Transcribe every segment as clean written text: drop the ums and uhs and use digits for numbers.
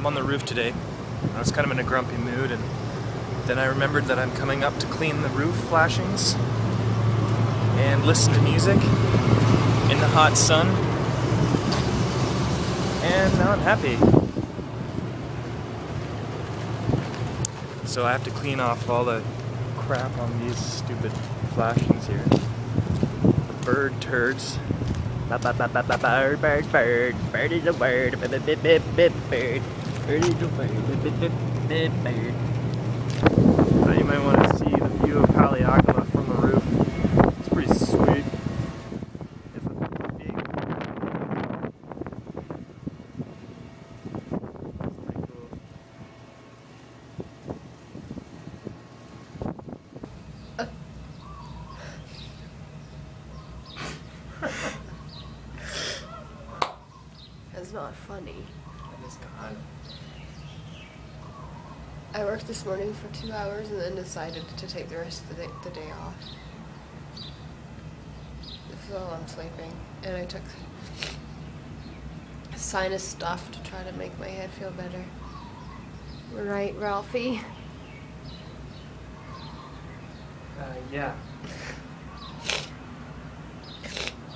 I'm on the roof today. I was kind of in a grumpy mood, and then I remembered that I'm coming up to clean the roof flashings and listen to music in the hot sun. And now I'm happy. So I have to clean off all the crap on these stupid flashings here. The bird turds. Bird, bird, bird, bird is a word, bird, bird, bird, bird, bird is a word, bird. Thought you might want to see the view of Haleakala from the roof. It's pretty sweet. It's a big... That's pretty cool. That's not funny. That is God. I worked this morning for 2 hours and then decided to take the rest of the day off. So I'm sleeping. And I took sinus stuff to try to make my head feel better. Right, Ralphie? Yeah.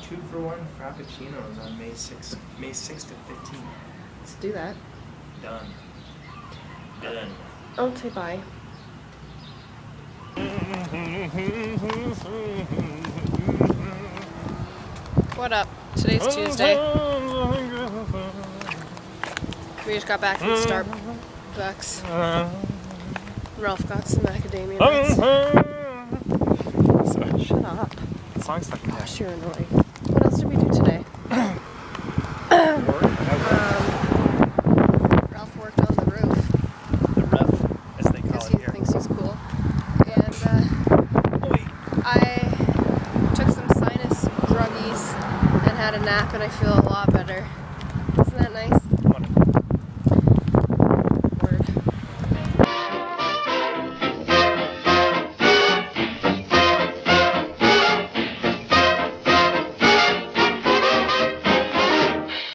2-for-1 Frappuccinos on May 6th to 15th. Let's do that. Done. Done. I'll say bye. What up? Today's Tuesday. We just got back from Starbucks. Ralph got some macadamia nuts. Sorry. Shut up. The song's stuck in there. Gosh, you're annoying. What else did we do today? Ralph worked on the roof. The ref, as they call Because it he here. thinks he's cool. And I took some sinus druggies and had a nap, and I feel a lot better. Isn't that nice?